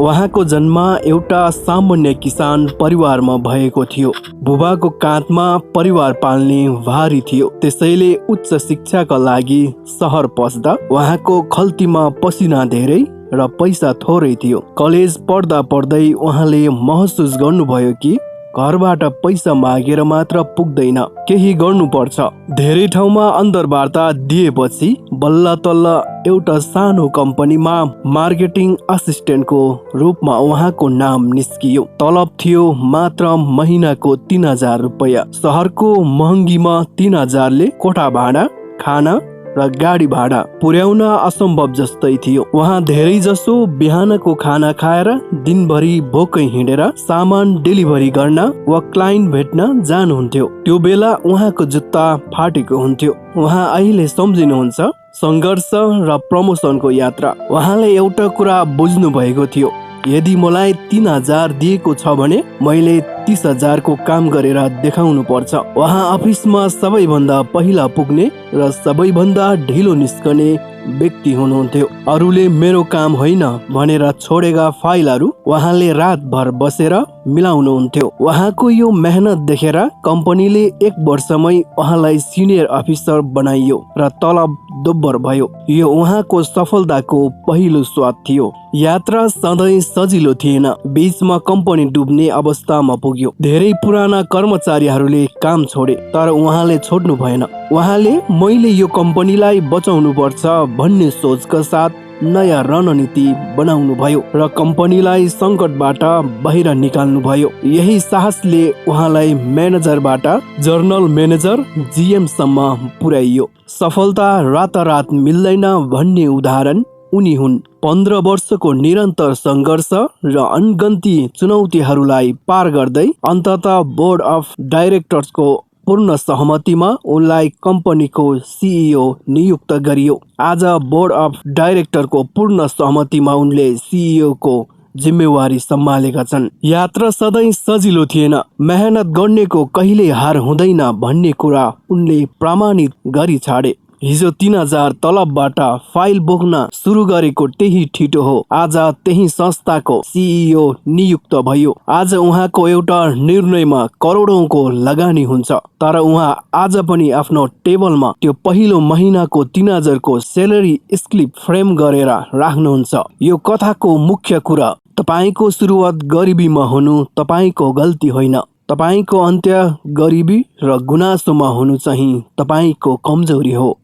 उहाँको जन्म एउटा सामान्य किसान परिवारमा भएको थियो। बुबाको काँधमा परिवार पाल्ने भारी थियो, त्यसैले उच्च शिक्षाका लागि सहर पस्दा उहाँको खल्तीमा पसिना धेरै र पैसा थोरै थियो। कलेज पढ्दा पढ्दै उहाँले महसुस गर्नुभयो कि घरबाट पैसा मागेर मात्र पुग्दैन, केही गर्नुपर्छ। धेरै ठाउँमा अन्तर्वार्ता दिएपछि बल्ल तल्ल एउटा सानो कम्पनीमा मार्केटिङ असिस्टेन्टको रूपमा उहाँको नाम निस्कियो। तलब थियो मात्र महिनाको 3000 रुपैयाँ। सहरको महँगीमा 3000ले कोठा भाडा, खाना र गाडी भाडा पुर्याउन असम्भव जस्तै थियो। उहाँ धेरै जसो बिहानको खाना खाएर दिनभरि भोकै हिँडेर सामान डेलिभरी गर्न वा क्लाइन्ट भेट्न जानुहुन्थ्यो। त्यो बेला उहाँको जुत्ता फाटेको हुन्थ्यो। उहाँ अहिले सम्झिनुहुन्छ सङ्घर्ष र प्रमोसनको यात्रा। उहाँले एउटा कुरा बुझ्नु भएको थियो, यदि मलाई 3000 दिएको छ भने मैले 30,000 को काम गरेर देखाउनु पर्छ। उहाँ अफिसमा सबैभन्दा पहिला पुग्ने र सबैभन्दा ढिलो निस्कने व्यक्ति हुनुहुन्थ्यो। अरूले मेरो काम होइन भनेर छोडेका फाइलहरू उहाँले रातभर बसेर मिलाउनुहुन्थ्यो। उहाँको यो मेहनत देखेर कम्पनीले 1 वर्षमै उहाँलाई सिनियर अफिसर बनाइयो र तलब दोब्बर भयो। यो उहाँको सफलताको पहिलो स्वाद थियो। यात्रा सधैँ सजिलो थिएन, बीचमा कम्पनी डुब्ने अवस्थामा पुग्यो। धेरै पुराना कर्मचारीहरूले काम छोडे, तर उहाँले छोड्नु भएन। उहाँले मैले यो कम्पनीलाई बचाउनु पर्छ भन्ने सोचका साथ नयाँ रणनीति बनाउनु भयो र कम्पनीलाई सङ्कटबाट बाहिर निकाल्नु भयो। यही साहसले उहाँलाई म्यानेजरबाट जर्नल म्यानेजर, जिएम सम्म पुर्याइयो। सफलता रातारात मिल्दैन भन्ने उदाहरण उनी हुन्। 15 वर्षको निरन्तर सङ्घर्ष र अनगन्ती चुनौतीहरूलाई पार गर्दै अन्ततः बोर्ड अफ डाइरेक्टर्सको पूर्ण सहमतिमा उनलाई कम्पनीको सिइओ नियुक्त गरियो। आज बोर्ड अफ डाइरेक्टरको पूर्ण सहमतिमा उनले सिइओ को जिम्मेवारी सम्हालेका छन्। यात्रा सधैँ सजिलो थिएन। मेहनत गर्नेको कहिले हार हुँदैन भन्ने कुरा उनले प्रमाणित गरी छाडे। हिजो 3000 तलबबाट फाइल बोक्न सुरु गरेको त्यही ठिटो हो। आज त्यही संस्थाको सिइओ नियुक्त भयो। आज उहाँको एउटा निर्णयमा करोडौंको लगानी हुन्छ, तर उहाँ आज पनि आफ्नो टेबलमा त्यो पहिलो महिनाको 3000 को सेलेरी स्लिप फ्रेम गरेर राख्नुहुन्छ। यो कथाको मुख्य कुरा, तपाईको सुरुवात गरिबीमा हुनु तपाईको गल्ती होइन, तपाईको अन्त्य गरिबी र गुनासोमा हुनु चाहिँ तपाईको कमजोरी हो।